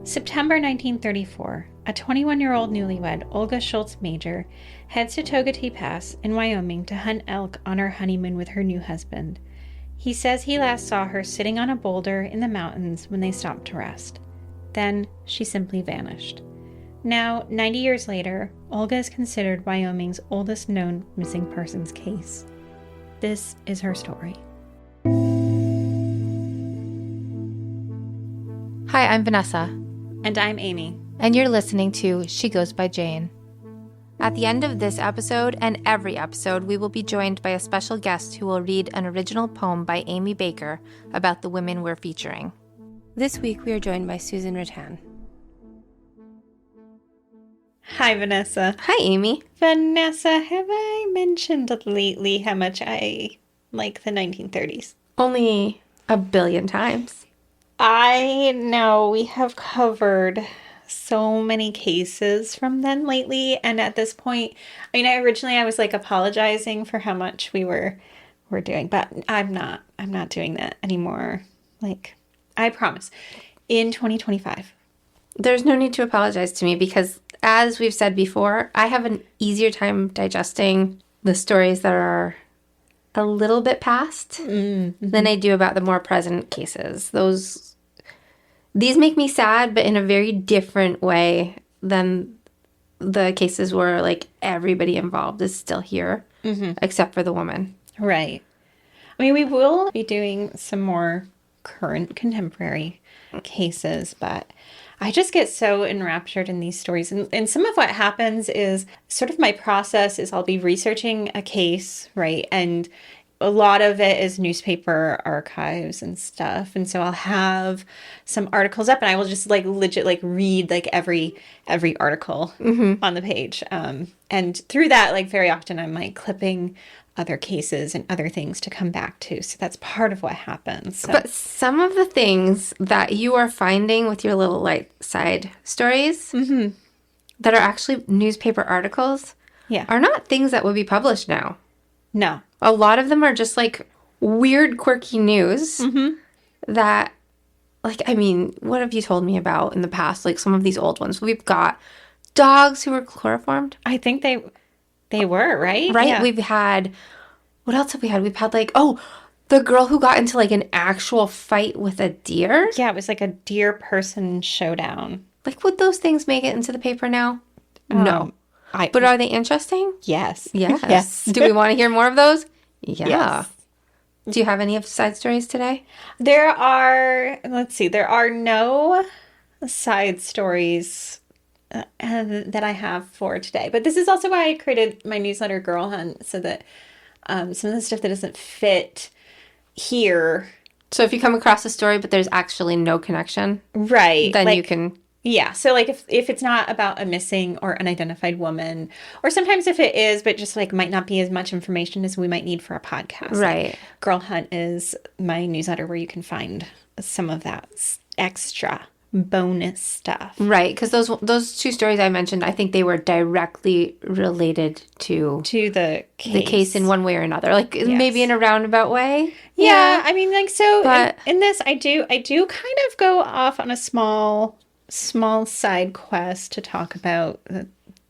September 1934, a 21-year-old newlywed, Olga Schultz Mauger, heads to Togwotee Pass in Wyoming to hunt elk on her honeymoon with her new husband. He says he last saw her sitting on a boulder in the mountains when they stopped to rest. Then she simply vanished. Now, 90 years later, Olga is considered Wyoming's oldest known missing persons case. This is her story. Hi, I'm Vanessa. And I'm Amy. And you're listening to She Goes by Jane. At the end of this episode and every episode, we will be joined by a special guest who will read an original poem by Amy Baker about the women we're featuring. This week, we are joined by Susan Ruttan. Hi, Vanessa. Hi, Amy. Vanessa, have I mentioned lately how much I like the 1930s? Only a billion times. I know we have covered so many cases from then lately, and at this point, originally I was apologizing for how much we were doing, but I'm not doing that anymore. I promise. In 2025. There's no need to apologize to me because, as we've said before, I have an easier time digesting the stories that are a little bit past than I do about the more present cases. These make me sad, but in a very different way than the cases where everybody involved is still here, except for the woman. Right. We will be doing some more current contemporary cases, but I just get so enraptured in these stories. And some of what happens is sort of my process is I'll be researching a case, right? And a lot of it is newspaper archives and stuff. And so I'll have some articles up and I will just legit read every article on the page. And through that, very often I'm clipping other cases and other things to come back to. So that's part of what happens. So. But some of the things that you are finding with your little light side stories that are actually newspaper articles are not things that would be published now. No. A lot of them are just weird, quirky news that, what have you told me about in the past? Some of these old ones. We've got dogs who were chloroformed. I think they were, right? Right? Yeah. We've had, what else have we had? We've had the girl who got into an actual fight with a deer. Yeah, it was a deer person showdown. Would those things make it into the paper now? No. But are they interesting? Yes. Yes. Yes. Do we want to hear more of those? Yeah. Yes. Do you have any of side stories today? There are no side stories that I have for today. But this is also why I created my newsletter, Girl Hunt, so that some of the stuff that doesn't fit here. So if you come across a story, but there's actually no connection, right? Then you can. Yeah. So if it's not about a missing or unidentified woman, or sometimes if it is, but just might not be as much information as we might need for a podcast. Right. Girl Hunt is my newsletter where you can find some of that extra bonus stuff. Right. Because those two stories I mentioned, I think they were directly related to the case in one way or another. Yes. Maybe in a roundabout way. Yeah. But in this, I do kind of go off on a small side quest to talk about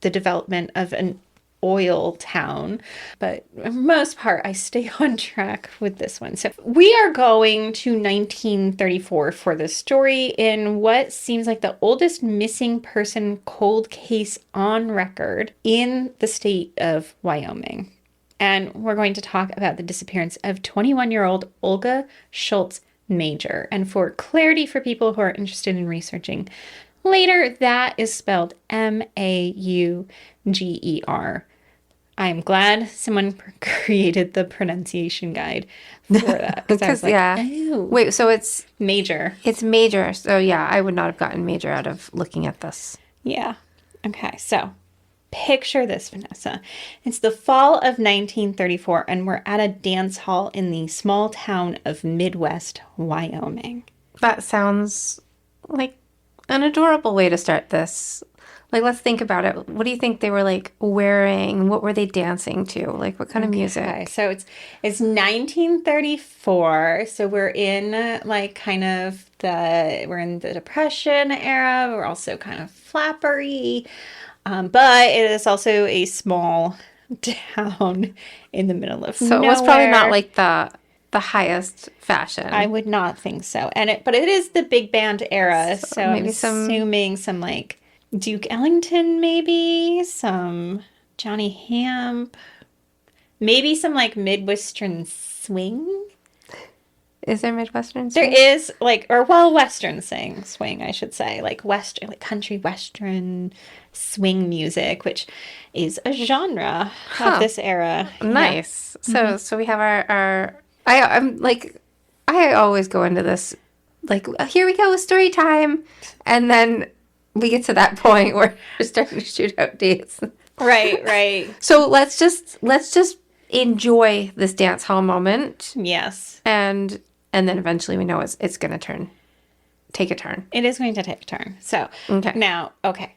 the development of an oil town, but for the most part I stay on track with this one. So we are going to 1934 for the story in what seems like the oldest missing person cold case on record in the state of Wyoming. And we're going to talk about the disappearance of 21-year-old Olga Schultz Mauger. And for clarity for people who are interested in researching later, that is spelled Mauger. I'm glad someone created the pronunciation guide for that. Because, wait, so it's Mauger. It's Mauger. So, yeah, I would not have gotten Mauger out of looking at this. Yeah. Okay, so picture this, Vanessa. It's the fall of 1934, and we're at a dance hall in the small town of Midwest Wyoming. That sounds like an adorable way to start this. Like, let's think about it. What do you think they were, like, wearing? What were they dancing to? Like, what kind of music? Okay, so it's 1934. So we're in like kind of we're in the Depression era. We're also kind of flappery, but it is also a small town in the middle of So it nowhere. was probably not, like, the highest fashion. I would not think so. But it is the big band era, so maybe I'm assuming some like Duke Ellington, maybe some Johnny Hamp, maybe some like Midwestern swing. Is there Midwestern There swing? is like, or well, Western swing, I should say, like Western, like country Western swing music, which is a genre of this era. Nice. So we have I'm like, I always go into this like, here we go with story time, and then we get to that point where we're starting to shoot out dates. Right. So let's just enjoy this dance hall moment, Yes. and then eventually we know it's gonna take a turn. It is going to take a turn. So Okay. now, okay.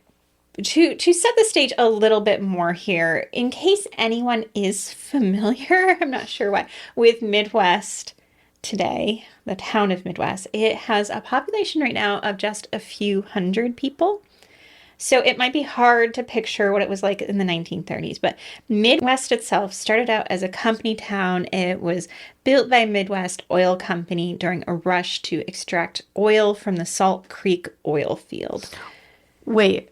To set the stage a little bit more here, in case anyone is familiar, I'm not sure why, with Midwest today, the town of Midwest, it has a population right now of just a few hundred people. So it might be hard to picture what it was like in the 1930s, but Midwest itself started out as a company town. It was built by Midwest Oil Company during a rush to extract oil from the Salt Creek oil field. Wait,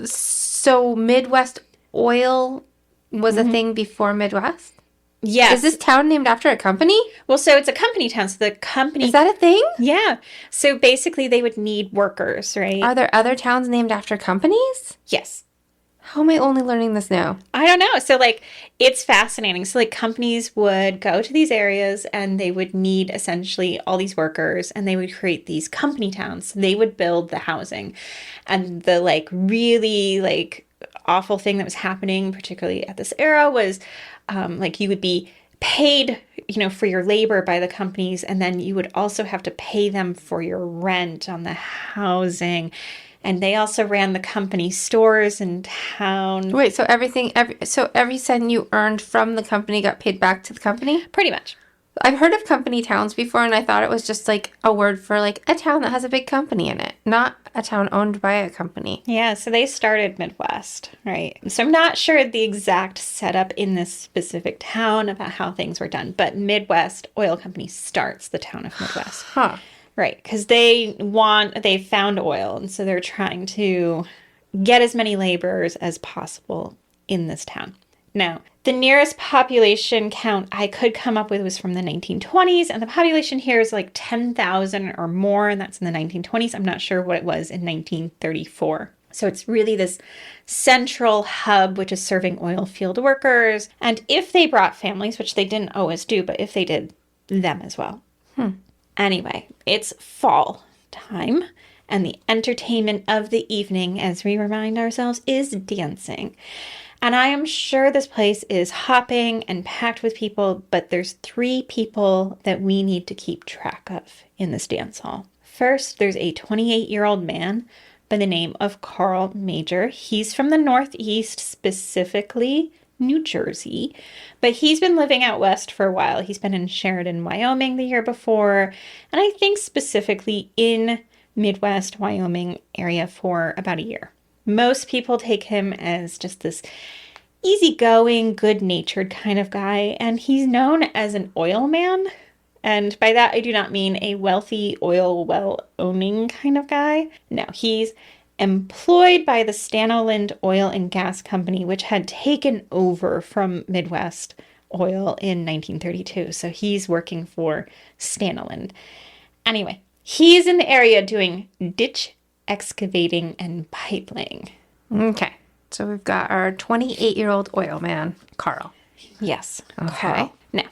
so Midwest Oil was a thing before Midwest? Yes. Is this town named after a company? Well, so it's a company town. So the company. Is that a thing? Yeah. So basically, they would need workers, right? Are there other towns named after companies? Yes. How am I only learning this now? I don't know. So, like, it's fascinating. So, like, companies would go to these areas and they would need essentially all these workers and they would create these company towns. They would build the housing. And the, like, really, like, awful thing that was happening, particularly at this era, was like you would be paid, for your labor by the companies. And then you would also have to pay them for your rent on the housing. And they also ran the company stores in town. Wait, so every cent you earned from the company got paid back to the company? Pretty much. I've heard of company towns before, and I thought it was just like a word for like a town that has a big company in it, not a town owned by a company. Yeah, so they started Midwest, right? So I'm not sure the exact setup in this specific town about how things were done, but Midwest Oil Company starts the town of Midwest. Huh. Right, because they found oil, and so they're trying to get as many laborers as possible in this town. Now, the nearest population count I could come up with was from the 1920s, and the population here is like 10,000 or more, and that's in the 1920s. I'm not sure what it was in 1934. So it's really this central hub, which is serving oil field workers, and if they brought families, which they didn't always do, but if they did, them as well. Anyway, it's fall time, and the entertainment of the evening, as we remind ourselves, is dancing. And I am sure this place is hopping and packed with people, but there's 3 people that we need to keep track of in this dance hall. First, there's a 28-year-old man by the name of Carl Major. He's from the Northeast, specifically New Jersey, but he's been living out west for a while. He's been in Sheridan, Wyoming the year before, and I think specifically in Midwest Wyoming area for about a year. Most people take him as just this easygoing, good-natured kind of guy, and he's known as an oil man. And by that, I do not mean a wealthy oil well-owning kind of guy. No, he's employed by the Stanoland Oil and Gas Company, which had taken over from Midwest Oil in 1932. So he's working for Stanoland. Anyway, he's in the area doing ditch excavating and pipe laying. Okay. So we've got our 28-year-old oil man, Carl. Yes. Okay. Carl. Now,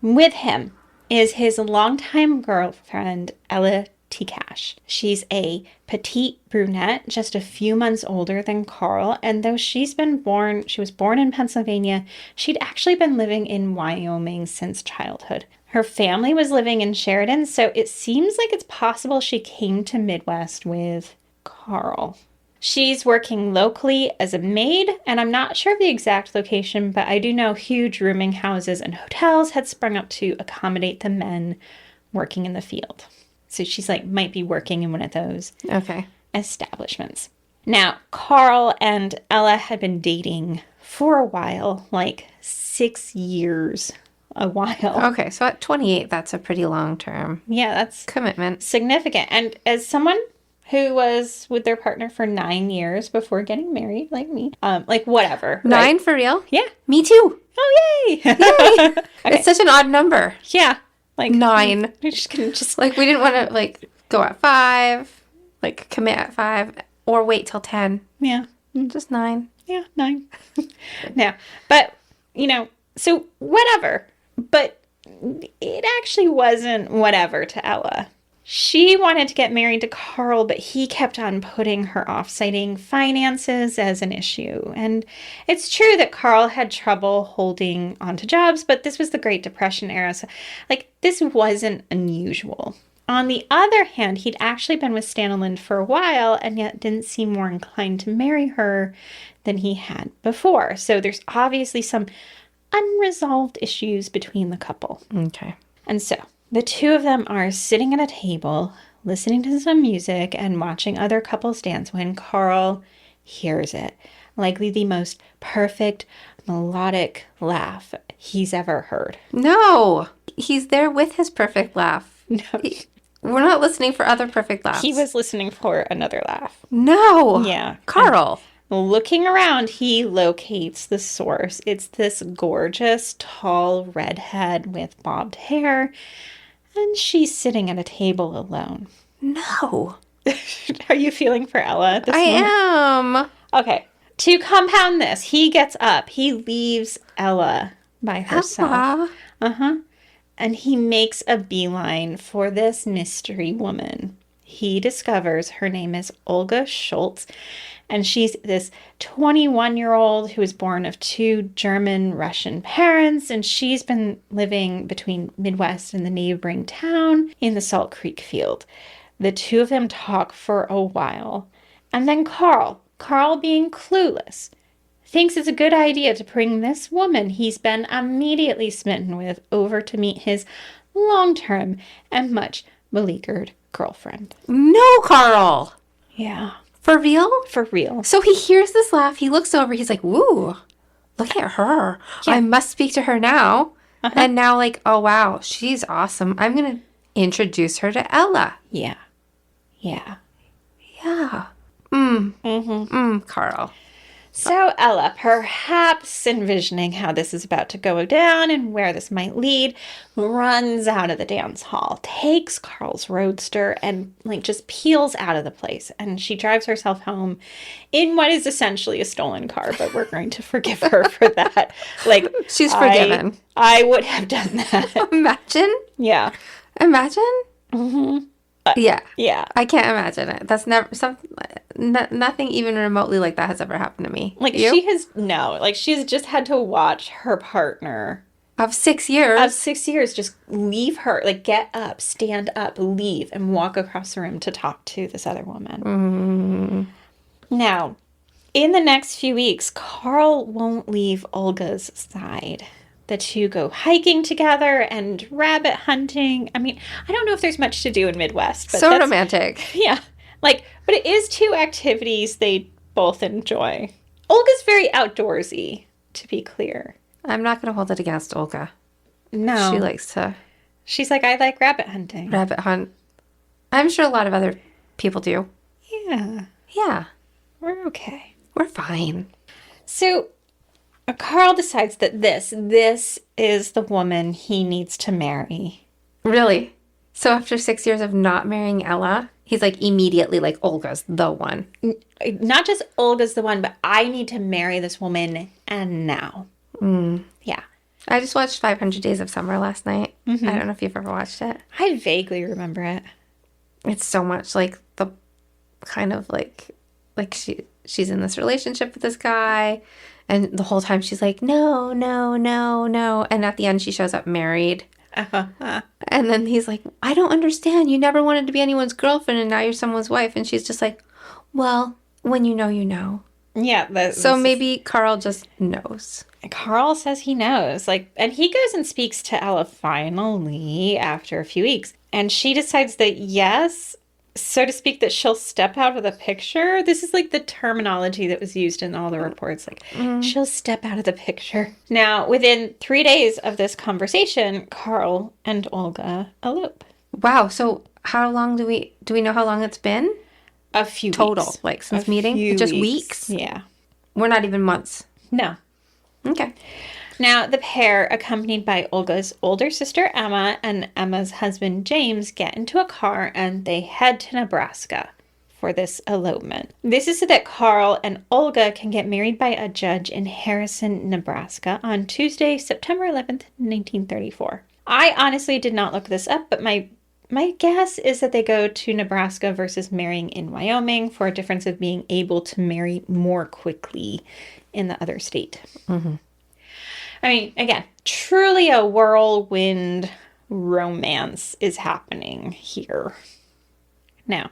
with him is his longtime girlfriend, Ella T. Cash. She's a petite brunette, just a few months older than Carl, and though she was born in Pennsylvania, she'd actually been living in Wyoming since childhood. Her family was living in Sheridan, so it seems like it's possible she came to Midwest with Carl. She's working locally as a maid, and I'm not sure of the exact location, but I do know huge rooming houses and hotels had sprung up to accommodate the men working in the field. So she's like, might be working in one of those establishments. Now, Carl and Ella had been dating for a while, like 6 years, a while. Okay, so at 28, that's a pretty long term. Yeah, that's commitment. Significant. And as someone who was with their partner for 9 years before getting married, like me, like whatever. 9 right? for real? Yeah. Me too. Oh, yay! Yay! Okay. It's such an odd number. Yeah. Like 9. We're just gonna just Like, we didn't want to, like, go at 5, like, commit at 5, or wait till 10. Yeah. Just 9. Yeah, 9. No. But, you know, so whatever. But it actually wasn't whatever to Ella. She wanted to get married to Carl, but he kept on putting her off, citing finances as an issue. And it's true that Carl had trouble holding onto jobs, but this was the Great Depression era. So, like, this wasn't unusual. On the other hand, he'd actually been with Stanley for a while and yet didn't seem more inclined to marry her than he had before. So there's obviously some unresolved issues between the couple. Okay. And so the two of them are sitting at a table, listening to some music and watching other couples dance when Carl hears it. Likely the most perfect melodic laugh he's ever heard. No! He's there with his perfect laugh. No. We're not listening for other perfect laughs. He was listening for another laugh. No! Yeah. Carl! Looking around, he locates the source. It's this gorgeous, tall redhead with bobbed hair, and she's sitting at a table alone. No. Are you feeling for Ella at this I moment? am. Okay. To compound this, he gets up. He leaves Ella by herself. Ella. Uh-huh. And he makes a beeline for this mystery woman. He discovers her name is Olga Schultz, and she's this 21-year-old who was born of 2 German-Russian parents, and she's been living between Midwest and the neighboring town in the Salt Creek field. The two of them talk for a while, and then Carl being clueless, thinks it's a good idea to bring this woman he's been immediately smitten with over to meet his long-term and much beleaguered girlfriend. No, Carl! Yeah. For real? For real. So he hears this laugh, he looks over, he's like, woo, look at her. Yeah. I must speak to her now. And now, like, oh, wow, she's awesome. I'm going to introduce her to Ella. Yeah. Yeah. Yeah. Carl. So Ella, perhaps envisioning how this is about to go down and where this might lead, runs out of the dance hall, takes Carl's roadster, and like just peels out of the place. And she drives herself home in what is essentially a stolen car, but we're going to forgive her for that. Like, She's forgiven. I would have done that. Imagine? Yeah. Imagine? Yeah. Yeah. I can't imagine it. That's never nothing even remotely like that has ever happened to me. Like You? she's just had to watch her partner Of 6 years. of 6 years just leave her, like get up, stand up, leave, and walk across the room to talk to this other woman. Now, in the next few weeks, Carl won't leave Olga's side. The two go hiking together and rabbit hunting. I mean, I don't know if there's much to do in Midwest. But so that's, romantic. Yeah. Like, but it is 2 activities they both enjoy. Olga's very outdoorsy, to be clear. I'm not going to hold it against Olga. No. She likes to She's like, I like rabbit hunting. rabbit hunt. I'm sure a lot of other people do. Yeah. Yeah. We're okay. We're fine. So Carl decides that this is the woman he needs to marry. Really? So after 6 years of not marrying Ella, he's like immediately like, Olga's the one. Not just Olga's the one, but I need to marry this woman and now. Yeah. I just watched 500 Days of Summer last night. I don't know if you've ever watched it. I vaguely remember it. It's so much like the kind of like she's in this relationship with this guy, and the whole time she's like, no, no, no, no. And at the end, she shows up married. And then he's like, I don't understand. You never wanted to be anyone's girlfriend, and now you're someone's wife. And she's just like, well, when you know, you know. Yeah. So maybe Carl just knows. Carl says he knows. And he goes and speaks to Ella finally after a few weeks. And she decides that yes, so to speak, that she'll step out of the picture. This is the terminology that was used in all the reports. She'll step out of the picture. Now, within 3 days of this conversation, Carl and Olga elope. Wow. So how long do we know how long it's been? A few total, weeks. Since meeting? Just weeks? Yeah. We're not even months. No. Okay. Now, the pair, accompanied by Olga's older sister, Emma, and Emma's husband, James, get into a car and they head to Nebraska for this elopement. This is so that Carl and Olga can get married by a judge in Harrison, Nebraska on Tuesday, September 11th, 1934. I honestly did not look this up, but my guess is that they go to Nebraska versus marrying in Wyoming for a difference of being able to marry more quickly in the other state. Mm-hmm. I mean, again, truly a whirlwind romance is happening here. Now,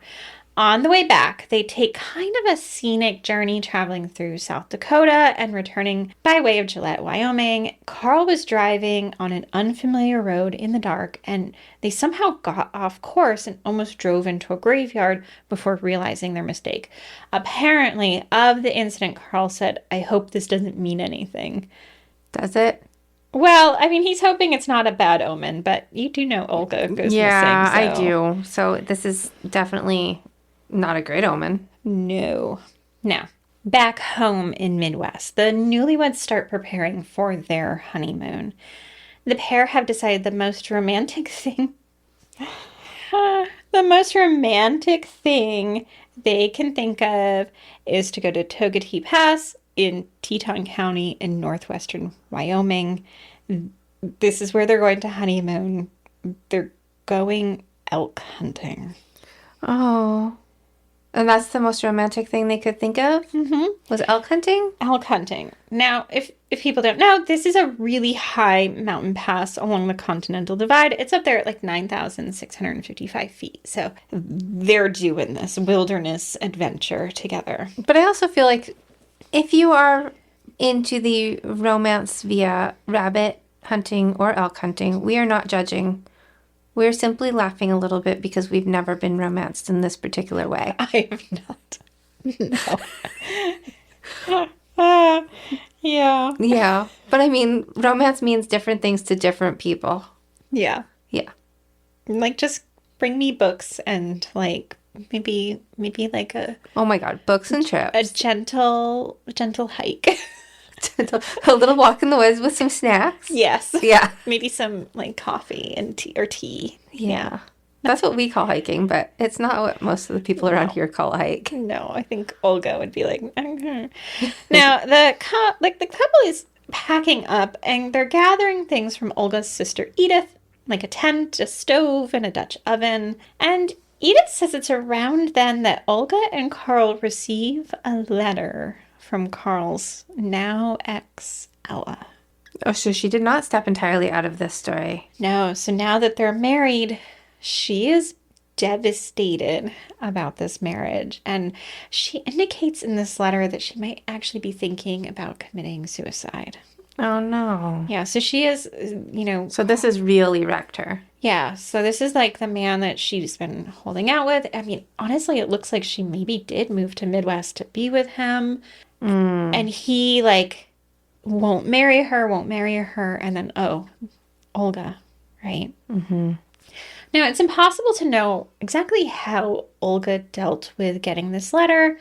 on the way back, they take kind of a scenic journey traveling through South Dakota and returning by way of Gillette, Wyoming. Carl was driving on an unfamiliar road in the dark, and they somehow got off course and almost drove into a graveyard before realizing their mistake. Apparently, of the incident, Carl said, "I hope this doesn't mean anything." Does it? Well, I mean, he's hoping it's not a bad omen, but you do know Olga goes missing. Yeah, So. I do. So this is definitely not a great omen. No. Now, back home in Midwest, the newlyweds start preparing for their honeymoon. The pair have decided the most romantic thing they can think of is to go to Togwotee Pass in Teton County in northwestern Wyoming. This is where they're going to honeymoon. They're going elk hunting. Oh. And that's the most romantic thing they could think of? Mm-hmm. Was elk hunting? Elk hunting. Now, if people don't know, this is a really high mountain pass along the Continental Divide. It's up there at 9,655 feet. So they're doing this wilderness adventure together. But I also feel like if you are into the romance via rabbit hunting or elk hunting, we are not judging. We're simply laughing a little bit because we've never been romanced in this particular way. I have not. No. Yeah. Yeah. But I mean, romance means different things to different people. Yeah. Yeah. Just bring me books and maybe a... Oh my God, books and trips. A gentle hike. A little walk in the woods with some snacks. Yes. Yeah. Maybe some coffee and tea. Yeah. That's what we call hiking, but it's not what most of the people around here call a hike. No, I think Olga would be like, Now, the couple is packing up and they're gathering things from Olga's sister Edith, like a tent, a stove, and a Dutch oven. And Edith says it's around then that Olga and Carl receive a letter from Carl's now ex, Ella. Oh, so she did not step entirely out of this story. No, so now that they're married, she is devastated about this marriage. And she indicates in this letter that she might actually be thinking about committing suicide. Oh, no. Yeah, so she is, So this has really wrecked her. Yeah, so this is the man that she's been holding out with. I mean, honestly, it looks like she maybe did move to Midwest to be with him. And he, won't marry her. And then, Olga, right? Mm-hmm. Now, it's impossible to know exactly how Olga dealt with getting this letter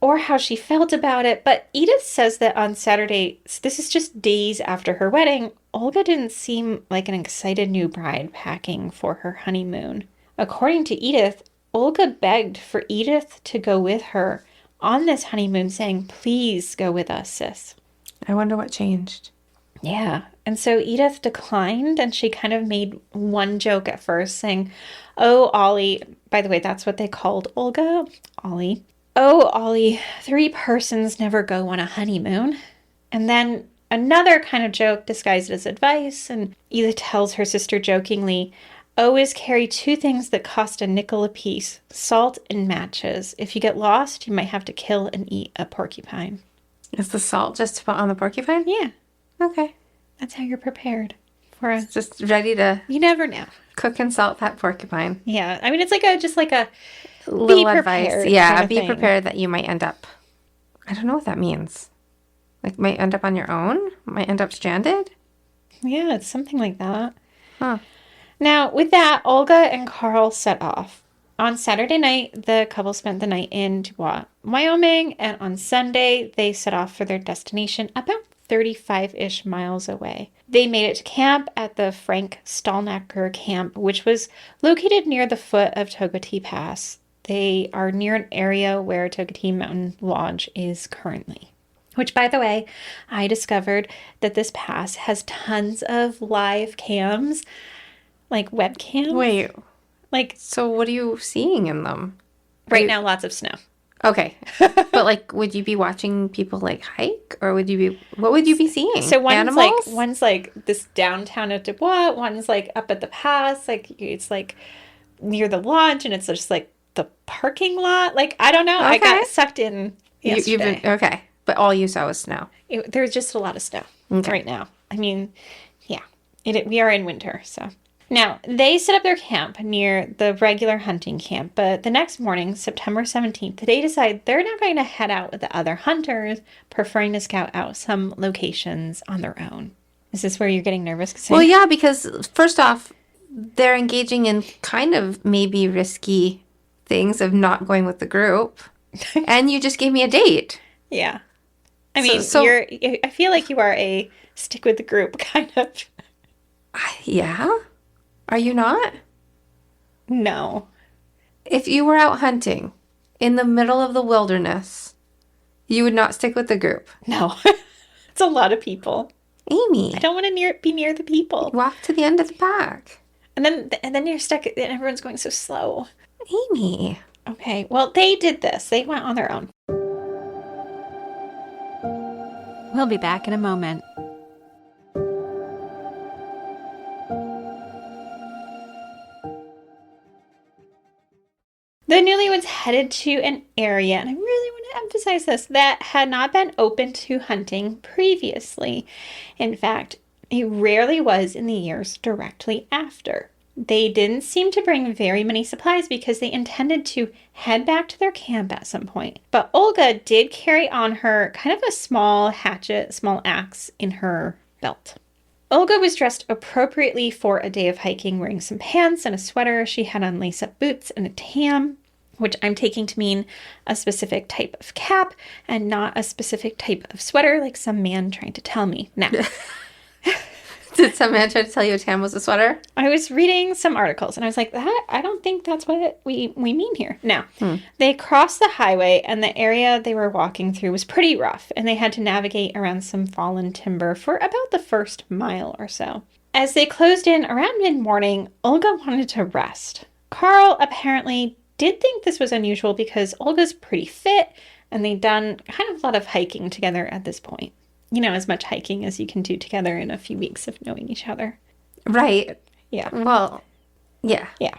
or how she felt about it, but Edith says that on Saturday, this is just days after her wedding, Olga didn't seem like an excited new bride packing for her honeymoon. According to Edith, Olga begged for Edith to go with her on this honeymoon, saying, "Please go with us, sis." I wonder what changed. Yeah. And so Edith declined, and she kind of made one joke at first saying, "Oh, Ollie," by the way, that's what they called Olga, Ollie. "Oh, Ollie, 3 persons never go on a honeymoon." And then another kind of joke disguised as advice, and Edith tells her sister jokingly, Always carry 2 things that cost a nickel apiece, salt and matches. If you get lost, you might have to kill and eat a porcupine. Is the salt just to put on the porcupine? Yeah, Okay. that's how you're prepared for a... Just ready to You never know. cook and salt that porcupine. Yeah, I mean, it's like a, just like a Little be advice. prepared Yeah, kind of be thing. prepared that you might end up. I don't know what that means. Like, might end up on your own? Might end up stranded? Yeah, it's something like that. Huh. Now, with that, Olga and Carl set off. On Saturday night, the couple spent the night in Togwotee, Wyoming, and on Sunday, they set off for their destination about 35-ish miles away. They made it to camp at the Frank Stallnacker Camp, which was located near the foot of Togwotee Pass. They are near an area where Togwotee Mountain Lodge is currently. Which, by the way, I discovered that this pass has tons of live cams, like webcams. Wait, Like, so what are you seeing in them? right now, lots of snow. Okay. But, like, would you be watching people, like, hike? Or would you be... What would you be seeing? So Animals? one's like this downtown of Dubois, one's like up at the pass, like it's like near the lodge, and it's just like the parking lot. Like, I don't know. I got Okay. sucked in You've yesterday. been... Okay. But all you saw was snow. There's just a lot of snow Okay. right now. I mean, yeah, we are in winter, so. Now, they set up their camp near the regular hunting camp, but the next morning, September 17th, they decide they're now going to head out with the other hunters, preferring to scout out some locations on their own. Is this where you're getting nervous? 'Cause Well, yeah, because first off, they're engaging in kind of maybe risky things of not going with the group. And you just gave me a date. yeah. I mean, So- I feel like you are a stick with the group kind of. Yeah? Are you not? No. If you were out hunting in the middle of the wilderness, you would not stick with the group. No. It's a lot of people. Amy, I don't want to be near the people. walk to the end of the pack. And then you're stuck and everyone's going so slow. Amy. Okay, well, they did this. They went on their own. We'll be back in a moment. The newlyweds headed to an area, and I really want to emphasize this, that had not been open to hunting previously. In fact, it rarely was in the years directly after. They didn't seem to bring very many supplies because they intended to head back to their camp at some point. But Olga did carry on her kind of a small hatchet, small axe in her belt. Olga was dressed appropriately for a day of hiking, wearing some pants and a sweater. She had on lace-up boots and a tam, which I'm taking to mean a specific type of cap and not a specific type of sweater like some man trying to tell me. Now, Did some man try to tell you a tam was a sweater? I was reading some articles and I was like, I don't think that's what we mean here. Now, they crossed the highway and the area they were walking through was pretty rough and they had to navigate around some fallen timber for about the first mile or so. As they closed in around mid-morning, Olga wanted to rest. Carl apparently did think this was unusual because Olga's pretty fit and they'd done kind of a lot of hiking together at this point. You know, as much hiking as you can do together in a few weeks of knowing each other. Right. Yeah. Well, yeah. Yeah.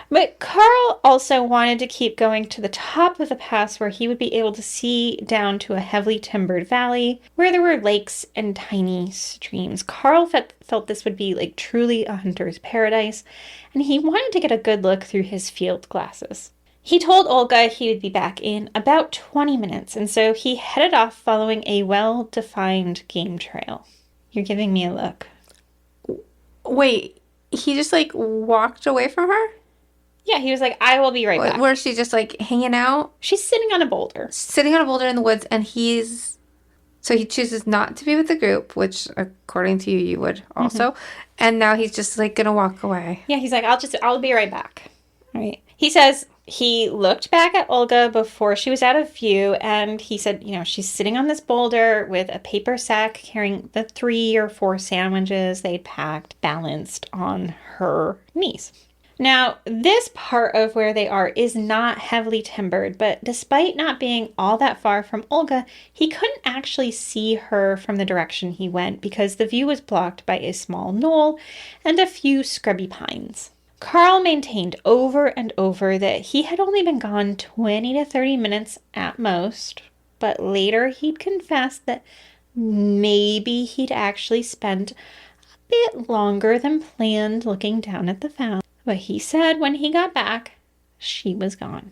But Carl also wanted to keep going to the top of the pass where he would be able to see down to a heavily timbered valley where there were lakes and tiny streams. Carl felt this would be like truly a hunter's paradise, and he wanted to get a good look through his field glasses. He told Olga he would be back in about 20 minutes, and so he headed off following a well-defined game trail. You're giving me a look. Wait, he just like walked away from her? Yeah, he was like, I will be right back. Where she just like hanging out, She's sitting on a boulder. sitting on a boulder in the woods, and so he chooses not to be with the group, which according to you, you would also. And now he's just like gonna walk away. Yeah, he's like, I'll be right back. All right. He says he looked back at Olga before she was out of view, and he said, you know, she's sitting on this boulder with a paper sack carrying the 3 or 4 sandwiches they'd packed balanced on her knees. Now, this part of where they are is not heavily timbered, but despite not being all that far from Olga, he couldn't actually see her from the direction he went because the view was blocked by a small knoll and a few scrubby pines. Carl maintained over and over that he had only been gone 20 to 30 minutes at most, but later he'd confessed that maybe he'd actually spent a bit longer than planned looking down at the fountain. But he said when he got back, she was gone.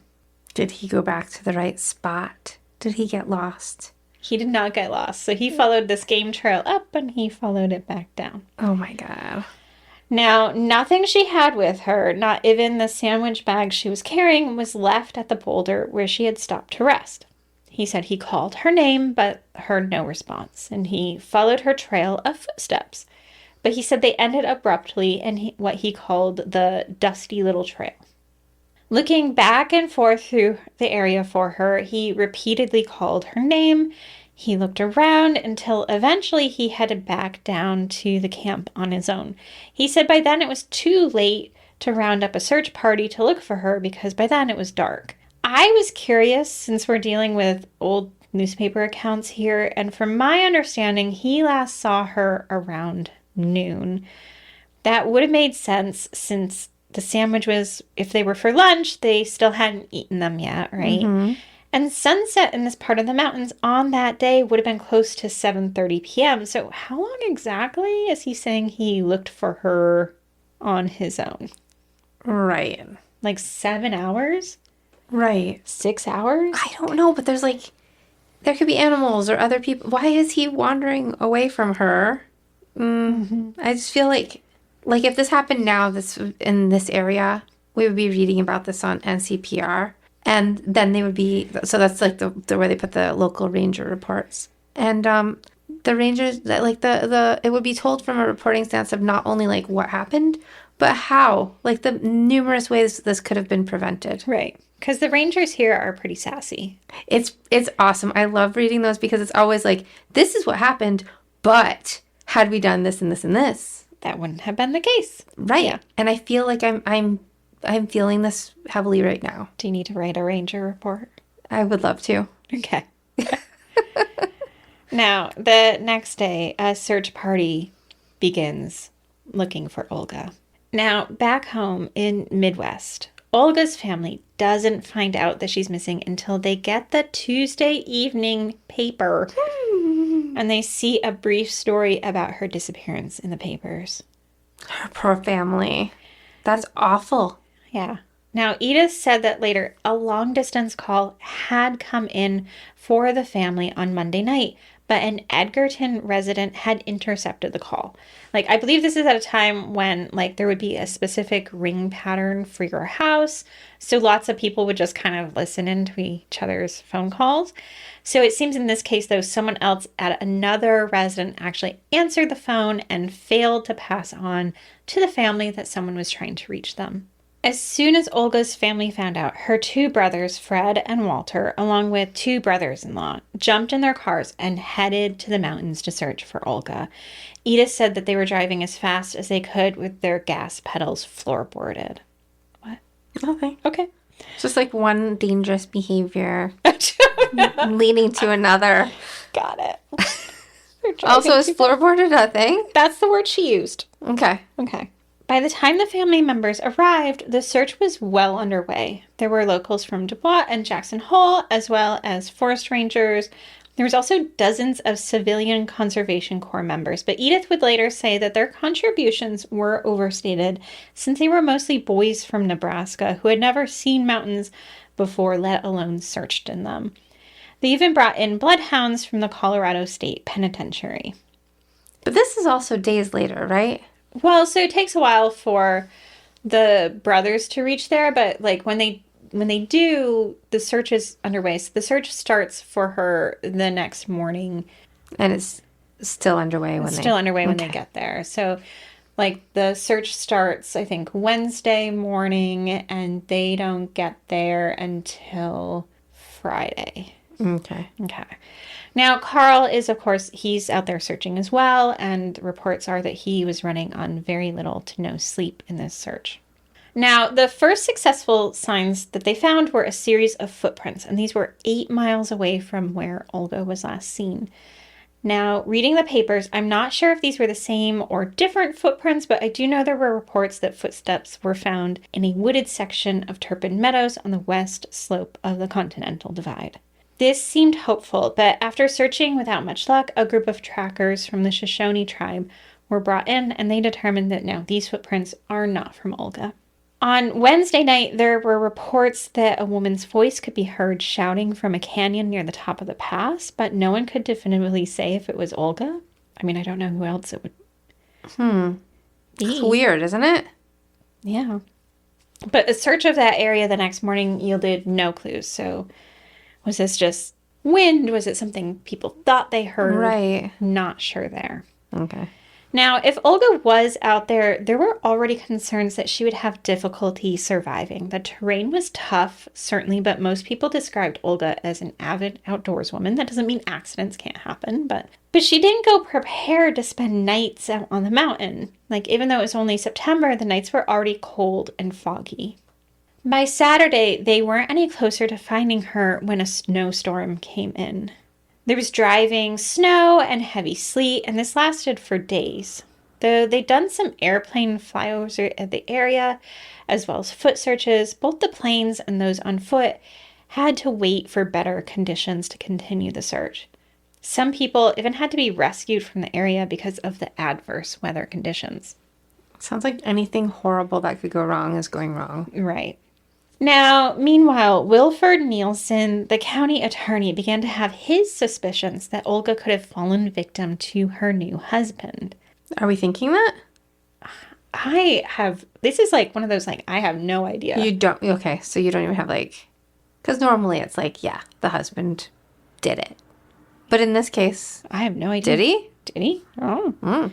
Did he go back to the right spot? Did he get lost? He did not get lost. So he followed this game trail up and he followed it back down. Oh my God. Now, nothing she had with her, not even the sandwich bag she was carrying, was left at the boulder where she had stopped to rest. He said he called her name, but heard no response, and he followed her trail of footsteps. But he said they ended abruptly in what he called the dusty little trail. Looking back and forth through the area for her, he repeatedly called her name. He looked around until eventually he headed back down to the camp on his own. He said by then it was too late to round up a search party to look for her because by then it was dark. I was curious, since we're dealing with old newspaper accounts here, and from my understanding, he last saw her around noon. That would have made sense since the sandwiches, if they were for lunch, they still hadn't eaten them yet, right? Mm-hmm. And sunset in this part of the mountains on that day would have been close to 7:30 p.m. So how long exactly is he saying he looked for her on his own? Right. Like 7 hours? Right. 6 hours? I don't know, but there could be animals or other people. Why is he wandering away from her? I just feel like if this happened now, in this area, we would be reading about this on NCPR. And then they would be, so that's like the where they put the local ranger reports. And the rangers, it would be told from a reporting stance of not only like what happened, but how, like the numerous ways this could have been prevented. Right. Because the rangers here are pretty sassy. It's awesome. I love reading those because it's always like, this is what happened, but had we done this and this and this, that wouldn't have been the case. Right. Yeah. And I feel like I'm feeling this heavily right now. Do you need to write a ranger report? I would love to. Okay. Now, the next day, a search party begins looking for Olga. Now, back home in Midwest, Olga's family doesn't find out that she's missing until they get the Tuesday evening paper. And they see a brief story about her disappearance in the papers. Her poor family. That's awful. Yeah. Now, Edith said that later a long-distance call had come in for the family on Monday night, but an Edgerton resident had intercepted the call. Like, I believe this is at a time when, like, there would be a specific ring pattern for your house, so lots of people would just kind of listen into each other's phone calls. So it seems in this case, though, someone else at another resident actually answered the phone and failed to pass on to the family that someone was trying to reach them. As soon as Olga's family found out, her two brothers, Fred and Walter, along with two brothers-in-law, jumped in their cars and headed to the mountains to search for Olga. Edith said that they were driving as fast as they could with their gas pedals floorboarded. What? Nothing. Okay. It's just like one dangerous behavior leading to another. Got it. Also, is floorboarded a thing? That's the word she used. Okay. By the time the family members arrived, the search was well underway. There were locals from DuBois and Jackson Hole, as well as forest rangers. There was also dozens of civilian Conservation Corps members, but Edith would later say that their contributions were overstated since they were mostly boys from Nebraska who had never seen mountains before, let alone searched in them. They even brought in bloodhounds from the Colorado State Penitentiary. But this is also days later, right? Well, so it takes a while for the brothers to reach there, but like when they do, the search is underway. So the search starts for her the next morning. And it's still underway when they get there. So like the search starts, I think, Wednesday morning, and they don't get there until Friday. Okay. Now, Carl is, of course, he's out there searching as well, and reports are that he was running on very little to no sleep in this search. Now, the first successful signs that they found were a series of footprints, and these were 8 miles away from where Olga was last seen. Now, reading the papers, I'm not sure if these were the same or different footprints, but I do know there were reports that footsteps were found in a wooded section of Turpin Meadows on the west slope of the Continental Divide. This seemed hopeful, but after searching without much luck, a group of trackers from the Shoshone tribe were brought in, and they determined that no, these footprints are not from Olga. On Wednesday night, there were reports that a woman's voice could be heard shouting from a canyon near the top of the pass, but no one could definitively say if it was Olga. I mean, I don't know who else it would be. It's weird, isn't it? Yeah. But a search of that area the next morning yielded no clues. So was this just wind? Was it something people thought they heard? Right. Not sure there. Okay. Now, if Olga was out there, there were already concerns that she would have difficulty surviving. The terrain was tough, certainly, but most people described Olga as an avid outdoors woman. That doesn't mean accidents can't happen, but she didn't go prepared to spend nights out on the mountain. Like, even though it was only September, the nights were already cold and foggy. By Saturday, they weren't any closer to finding her when a snowstorm came in. There was driving, snow, and heavy sleet, and this lasted for days. Though they'd done some airplane flyovers at the area, as well as foot searches, both the planes and those on foot had to wait for better conditions to continue the search. Some people even had to be rescued from the area because of the adverse weather conditions. Sounds like anything horrible that could go wrong is going wrong. Right. Now, meanwhile, Wilford Nielsen, the county attorney, began to have his suspicions that Olga could have fallen victim to her new husband. Are we thinking that? This is like one of those, like, I have no idea. You don't, okay, so you don't even have, like, because normally it's like, yeah, the husband did it. But in this case, I have no idea. Did he? Did he? Oh.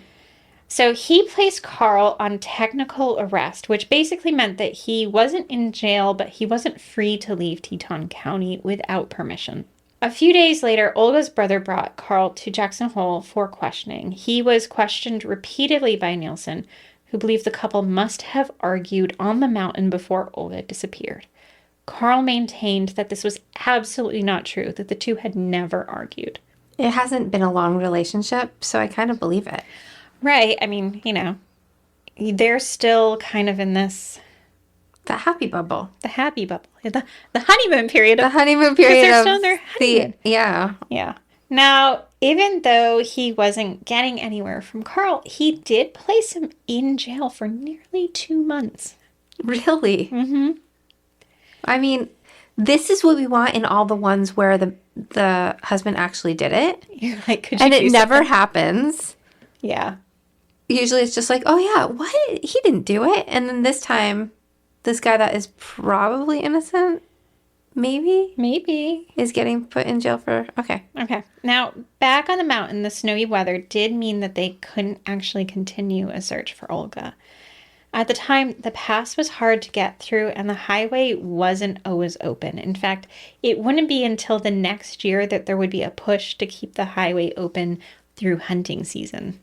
So he placed Carl on technical arrest, which basically meant that he wasn't in jail, but he wasn't free to leave Teton County without permission. A few days later, Olga's brother brought Carl to Jackson Hole for questioning. He was questioned repeatedly by Nielsen, who believed the couple must have argued on the mountain before Olga disappeared. Carl maintained that this was absolutely not true, that the two had never argued. It hasn't been a long relationship, so I kind of believe it. Right. I mean, they're still kind of in this... The happy bubble. The happy bubble. The honeymoon period. The honeymoon period. They're still in their honeymoon. Yeah. Yeah. Now, even though he wasn't getting anywhere from Carl, he did place him in jail for nearly 2 months. Really? Mm-hmm. I mean, this is what we want in all the ones where the husband actually did it. You're like, could you and do it never something? happens. Yeah. Usually it's just like, oh yeah, what? He didn't do it. And then this time, this guy that is probably innocent, maybe, is getting put in jail for, okay. Okay. Now, back on the mountain, the snowy weather did mean that they couldn't actually continue a search for Olga. At the time, the pass was hard to get through and the highway wasn't always open. In fact, it wouldn't be until the next year that there would be a push to keep the highway open through hunting season.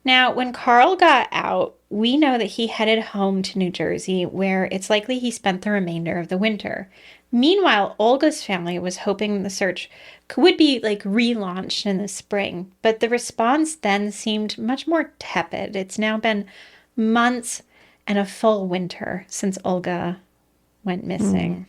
Now, when Carl got out, we know that he headed home to New Jersey, where it's likely he spent the remainder of the winter. Meanwhile, Olga's family was hoping the search would be relaunched in the spring, but the response then seemed much more tepid. It's now been months and a full winter since Olga went missing.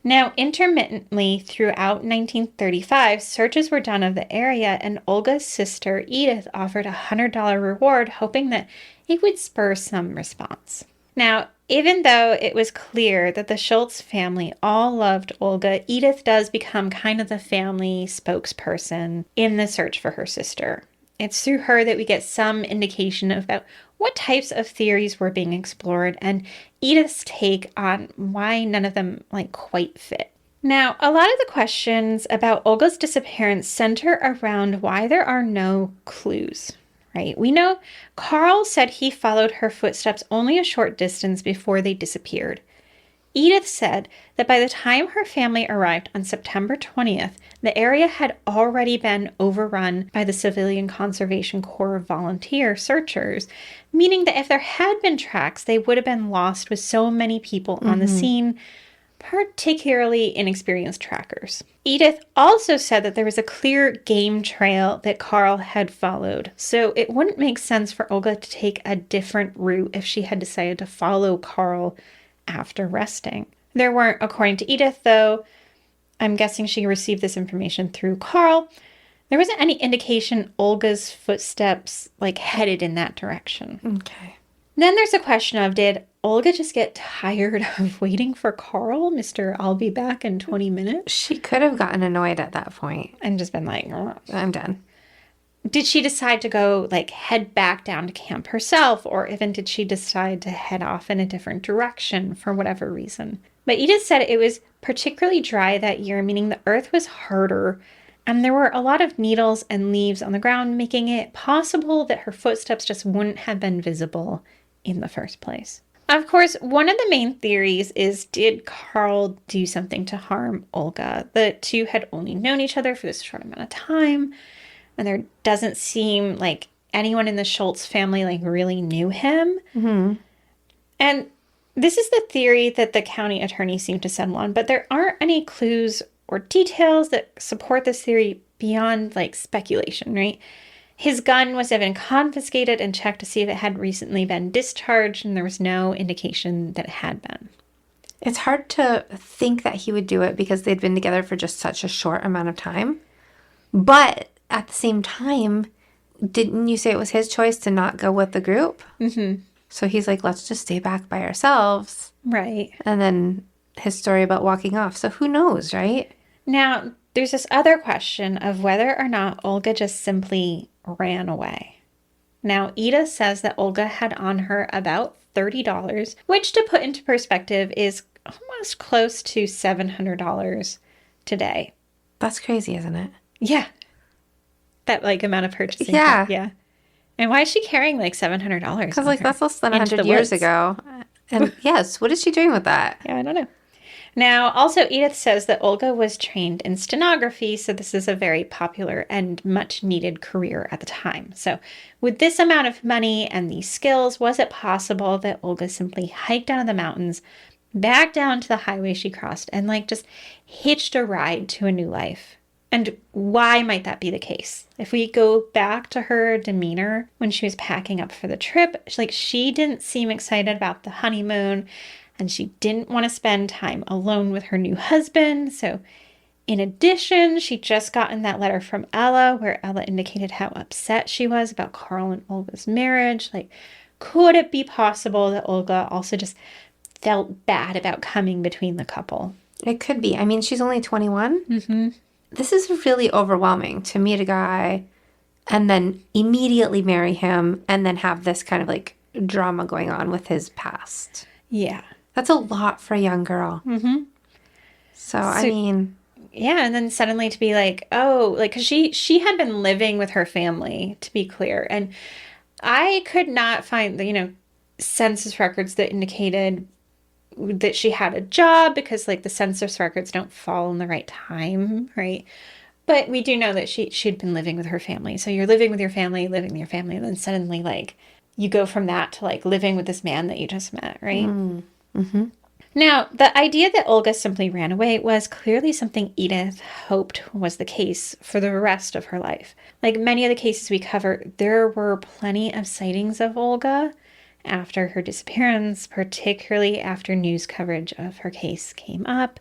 Now, intermittently throughout 1935, searches were done of the area, and Olga's sister, Edith, offered a $100 reward, hoping that it would spur some response. Now, even though it was clear that the Schultz family all loved Olga, Edith does become kind of the family spokesperson in the search for her sister. It's through her that we get some indication about what types of theories were being explored and Edith's take on why none of them quite fit. Now, a lot of the questions about Olga's disappearance center around why there are no clues, right? We know Carl said he followed her footsteps only a short distance before they disappeared. Edith said that by the time her family arrived on September 20th, the area had already been overrun by the Civilian Conservation Corps volunteer searchers, meaning that if there had been tracks, they would have been lost with so many people on the scene particularly inexperienced trackers. Edith also said that there was a clear game trail that Carl had followed, so it wouldn't make sense for Olga to take a different route if she had decided to follow Carl after resting. There weren't, according to Edith, though, I'm guessing she received this information through Carl, there wasn't any indication Olga's footsteps, headed in that direction. Okay. Then there's a question of, did Olga just get tired of waiting for Carl, Mr. I'll be back in 20 minutes? She could have gotten annoyed at that point. And just been like, oh. I'm done. Did she decide to go, head back down to camp herself? Or even did she decide to head off in a different direction for whatever reason? But Edith said it was particularly dry that year, meaning the earth was harder, and there were a lot of needles and leaves on the ground, making it possible that her footsteps just wouldn't have been visible in the first place. Of course, one of the main theories is, did Carl do something to harm Olga? The two had only known each other for this short amount of time, and there doesn't seem like anyone in the Schultz family really knew him. Mm-hmm. And this is the theory that the county attorney seemed to settle on, but there aren't any clues or details that support this theory beyond speculation, right? His gun was even confiscated and checked to see if it had recently been discharged, and there was no indication that it had been. It's hard to think that he would do it because they'd been together for just such a short amount of time. But at the same time, didn't you say it was his choice to not go with the group? Mm-hmm. So he's like, let's just stay back by ourselves. Right. And then his story about walking off. So who knows, right? Now, there's this other question of whether or not Olga just simply ran away. Now, Edith says that Olga had on her about $30, which to put into perspective is almost close to $700 today. That's crazy, isn't it? Yeah. That amount of purchasing. Yeah. Yeah. And why is she carrying $700? Because that's less than 100 years ago. And yes, what is she doing with that? Yeah, I don't know. Now, also, Edith says that Olga was trained in stenography, so this is a very popular and much-needed career at the time. So with this amount of money and these skills, was it possible that Olga simply hiked out of the mountains, back down to the highway she crossed, and just hitched a ride to a new life? And why might that be the case? If we go back to her demeanor when she was packing up for the trip, she didn't seem excited about the honeymoon, and she didn't want to spend time alone with her new husband. So in addition, she'd just gotten that letter from Ella where Ella indicated how upset she was about Carl and Olga's marriage. Could it be possible that Olga also just felt bad about coming between the couple? It could be. I mean, she's only 21. Mm-hmm. This is really overwhelming to meet a guy and then immediately marry him and then have this kind of drama going on with his past. Yeah. That's a lot for a young girl. Mm-hmm. So, I mean... Yeah, and then suddenly to be because she had been living with her family, to be clear. And I could not find the, census records that indicated that she had a job because, the census records don't fall in the right time, right? But we do know that she'd been living with her family. So you're living with your family, and then suddenly, you go from that to, living with this man that you just met, right? Mm-hmm. Now, the idea that Olga simply ran away was clearly something Edith hoped was the case for the rest of her life. Like many of the cases we cover, there were plenty of sightings of Olga after her disappearance, particularly after news coverage of her case came up.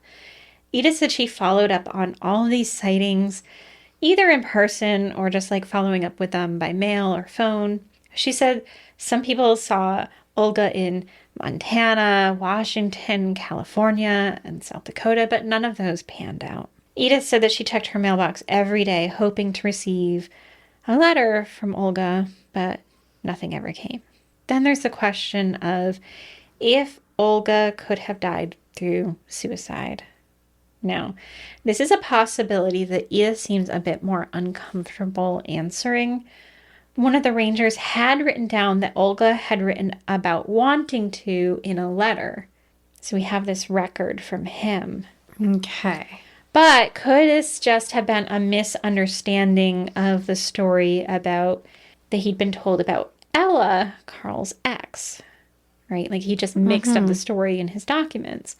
Edith said she followed up on all of these sightings, either in person or just following up with them by mail or phone. She said some people saw Olga in Montana, Washington, California, and South Dakota, but none of those panned out. Edith said that she checked her mailbox every day, hoping to receive a letter from Olga, but nothing ever came. Then there's the question of if Olga could have died through suicide. Now, this is a possibility that Edith seems a bit more uncomfortable answering. One of the rangers had written down that Olga had written about wanting to in a letter. So we have this record from him. Okay. But could this just have been a misunderstanding of the story about that he'd been told about Ella, Carl's ex, right? He just mixed up the story in his documents.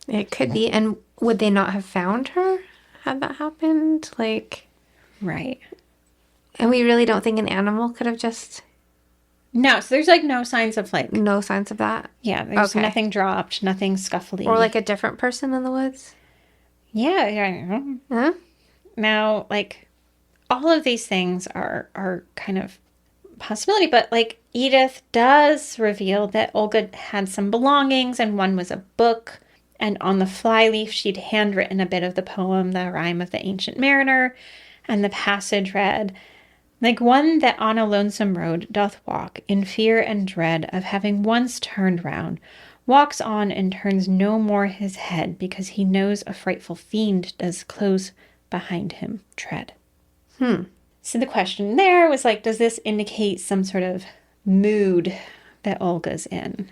It could be. And would they not have found her had that happened? Like, Right. and we really don't think an animal could have just No, so there's like no signs of like, no signs of that? yeah, there's Okay. nothing dropped, nothing scuffly. Or like a different person in the woods? Yeah, yeah. Huh? Now, like, all of these things are kind of possibility, but like Edith does reveal that Olga had some belongings, and one was a book, and on the flyleaf she'd handwritten a bit of the poem, The Rime of the Ancient Mariner, and the passage read, like one that on a lonesome road doth walk, in fear and dread of having once turned round, walks on and turns no more his head, because he knows a frightful fiend does close behind him tread. So the question there was like, does this indicate some sort of mood that Olga's in?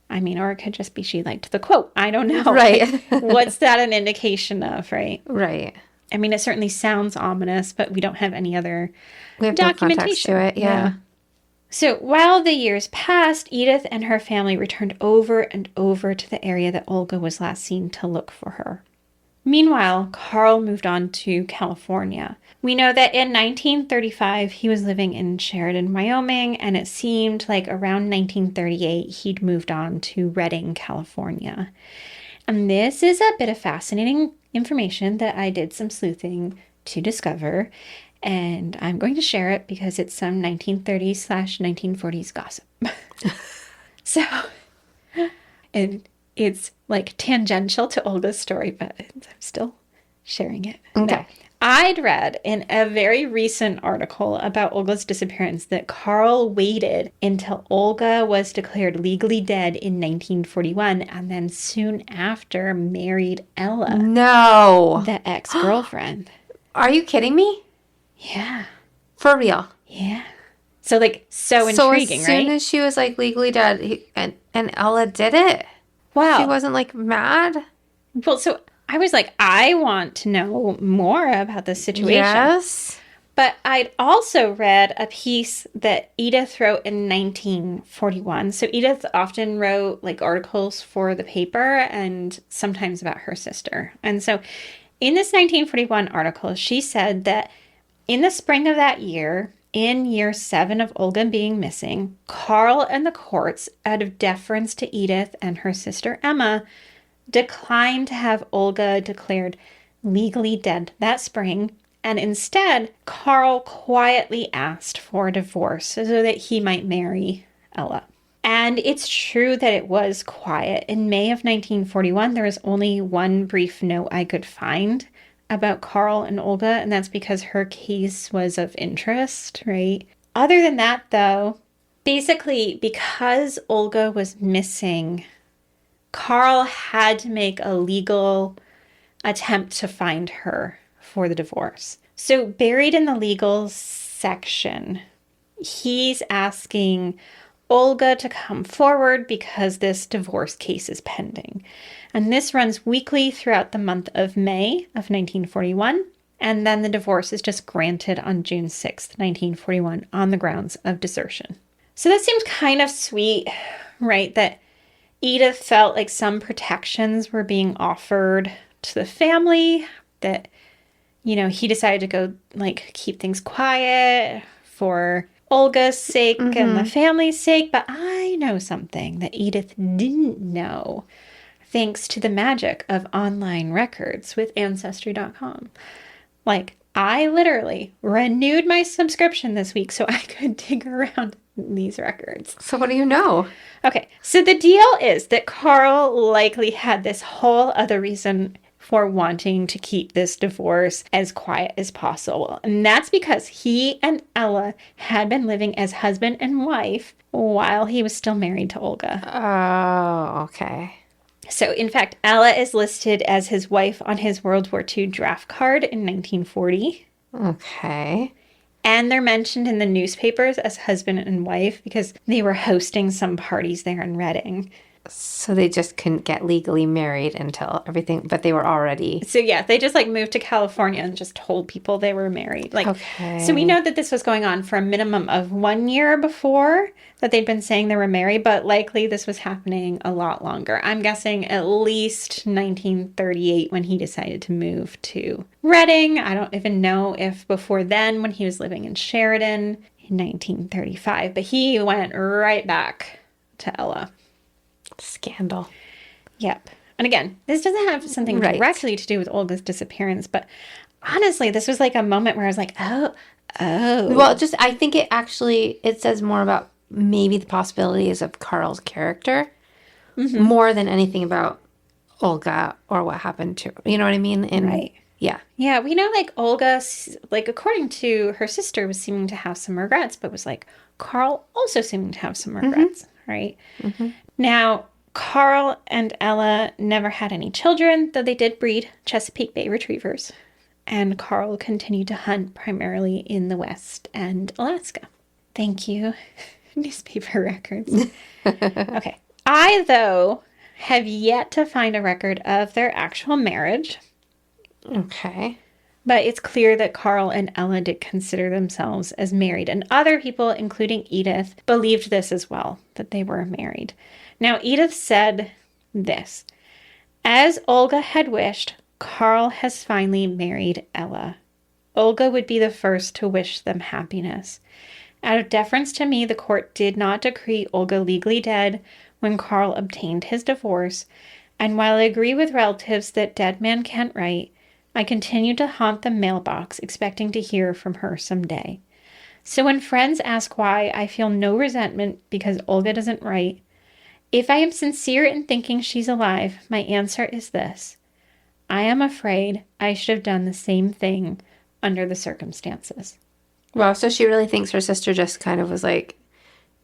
I mean, or it could just be she liked the quote. I don't know. Right. Like, what's that an indication of, right? Right. I mean, it certainly sounds ominous, but we don't have any other We have no context to it. Yeah. So while the years passed, Edith and her family returned over and over to the area that Olga was last seen to look for her. Meanwhile, Carl moved on to California. We know that in 1935, he was living in Sheridan, Wyoming, and it seemed like around 1938, he'd moved on to Redding, California. And this is a bit of fascinating information that I did some sleuthing to discover, and I'm going to share it because it's some 1930s/1940s gossip. So, and it's like tangential to Olga's story, but I'm still sharing it. Okay. Now, I'd read in a very recent article about Olga's disappearance that Carl waited until Olga was declared legally dead in 1941 and then soon after married Ella, No. the ex-girlfriend. Are you kidding me? Yeah. For real? Yeah. So like so So intriguing, as soon right? as she was like legally dead, and Ella did it. Wow. She wasn't like mad. Well, so I was like, I want to know more about this situation. Yes. But I'd also read a piece that Edith wrote in 1941. So Edith often wrote like articles for the paper and sometimes about her sister. And so in this 1941 article, she said that in the spring of that year, in year 7 of Olga being missing, Carl and the courts, out of deference to Edith and her sister Emma, declined to have Olga declared legally dead that spring, and instead, Carl quietly asked for a divorce so that he might marry Ella. And it's true that it was quiet. In May of 1941, there was only one brief note I could find about Carl and Olga, and that's because her case was of interest, right? Other than that, though, basically, because Olga was missing, Carl had to make a legal attempt to find her for the divorce. So buried in the legal section, he's asking Olga to come forward because this divorce case is pending. And this runs weekly throughout the month of May of 1941. And then the divorce is just granted on June 6th, 1941, on the grounds of desertion. So that seems kind of sweet, right? That Edith felt like some protections were being offered to the family, that, you know, he decided to go, like, keep things quiet for Olga's sake and the family's sake. But I know something that Edith didn't know, thanks to the magic of online records with Ancestry.com. Like, I literally renewed my subscription this week so I could dig around these records. So what do you know? Okay, so the deal is that Carl likely had this whole other reason for wanting to keep this divorce as quiet as possible. And that's because he and Ella had been living as husband and wife while he was still married to Olga. Oh, okay. So, in fact, Ella is listed as his wife on his World War II draft card in 1940. Okay. And they're mentioned in the newspapers as husband and wife because they were hosting some parties there in Redding. So they just couldn't get legally married until everything, but they were already. So yeah, they just like moved to California and just told people they were married. Like, Okay. So we know that this was going on for a minimum of 1 year before that they'd been saying they were married, but likely this was happening a lot longer. I'm guessing at least 1938 when he decided to move to Redding. I don't even know if before then when he was living in Sheridan in 1935, but he went right back to Ella. Scandal. Yep. And again, this doesn't have something directly to do with Olga's disappearance, but honestly, this was like a moment where I was like, oh. Well, I think it says more about maybe the possibilities of Carl's character more than anything about Olga or what happened to her. You know what I mean? Right. Yeah. Yeah, we know like Olga, like according to her sister, was seeming to have some regrets, but was like Carl also seeming to have some regrets, right? Mm-hmm. Now, Carl and Ella never had any children, though they did breed Chesapeake Bay Retrievers. And Carl continued to hunt primarily in the West and Alaska. Thank you, newspaper records. Okay. I, though, have yet to find a record of their actual marriage. Okay. But it's clear that Carl and Ella did consider themselves as married. And other people, including Edith, believed this as well, that they were married. Now, Edith said this: as Olga had wished, Carl has finally married Ella. Olga would be the first to wish them happiness. Out of deference to me, the court did not decree Olga legally dead when Carl obtained his divorce, and while I agree with relatives that dead man can't write, I continue to haunt the mailbox, expecting to hear from her someday. So when friends ask why, I feel no resentment because Olga doesn't write. If I am sincere in thinking she's alive, my answer is this: I am afraid I should have done the same thing under the circumstances. Wow, so she really thinks her sister just kind of was like,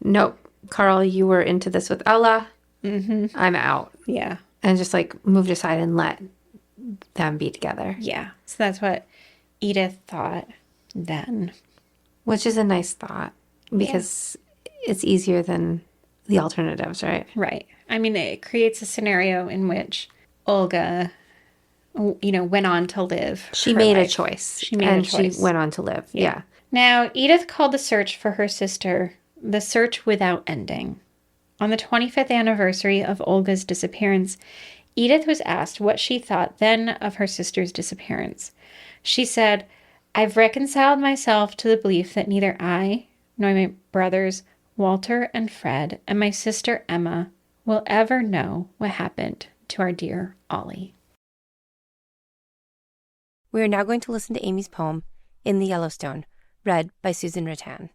nope, Carl, you were into this with Ella. Mm-hmm. I'm out. Yeah. And just like moved aside and let them be together. Yeah. So that's what Edith thought then. Which is a nice thought because it's easier than the alternatives, right? Right. I mean, it creates a scenario in which Olga, went on to live. She made a choice. She went on to live. Yeah. Now, Edith called the search for her sister the search without ending. On the 25th anniversary of Olga's disappearance, Edith was asked what she thought then of her sister's disappearance. She said, I've reconciled myself to the belief that neither I, nor my brothers, Walter and Fred, and my sister Emma will ever know what happened to our dear Ollie. We are now going to listen to Amy's poem, In the Yellowstone, read by Susan Ruttan.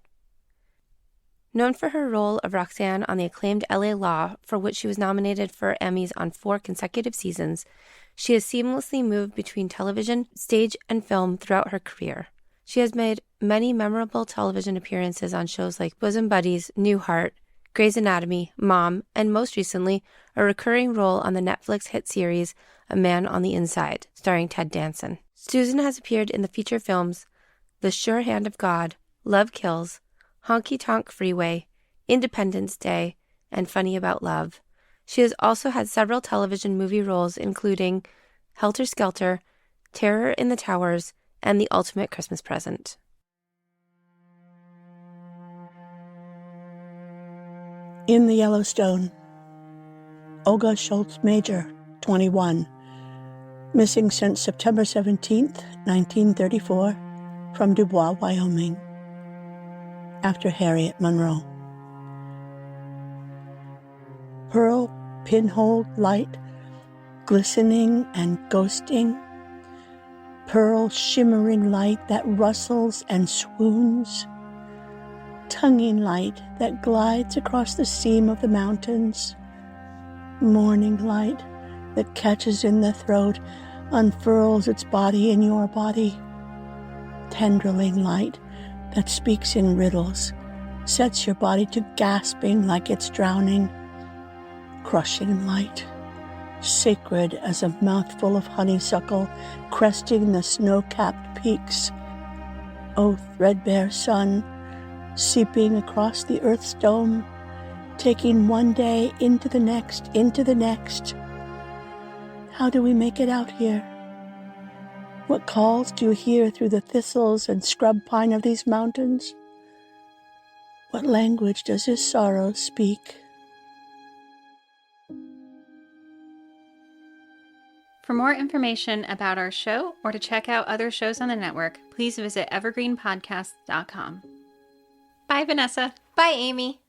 Known for her role of Roxanne on the acclaimed LA Law, for which she was nominated for Emmys on 4 consecutive seasons, she has seamlessly moved between television, stage, and film throughout her career. She has made many memorable television appearances on shows like Bosom Buddies, Newhart, Grey's Anatomy, Mom, and most recently, a recurring role on the Netflix hit series A Man on the Inside, starring Ted Danson. Susan has appeared in the feature films The Sure Hand of God, Love Kills, Honky Tonk Freeway, Independence Day, and Funny About Love. She has also had several television movie roles including Helter Skelter, Terror in the Towers, and The Ultimate Christmas Present. In the Yellowstone. Olga Schultz Mauger, 21. Missing since September 17th, 1934, from Dubois, Wyoming. After Harriet Monroe. Pearl pinhole light, glistening and ghosting. Pearl shimmering light that rustles and swoons. Tonguing light that glides across the seam of the mountains. Morning light that catches in the throat, unfurls its body in your body. Tendriling light that speaks in riddles, sets your body to gasping like it's drowning. Crushing light, sacred as a mouthful of honeysuckle cresting the snow-capped peaks. O threadbare sun, seeping across the earth's dome, taking one day into the next, into the next. How do we make it out here? What calls do you hear through the thistles and scrub pine of these mountains? What language does his sorrow speak? For more information about our show or to check out other shows on the network, please visit evergreenpodcast.com. Bye, Vanessa. Bye, Amy.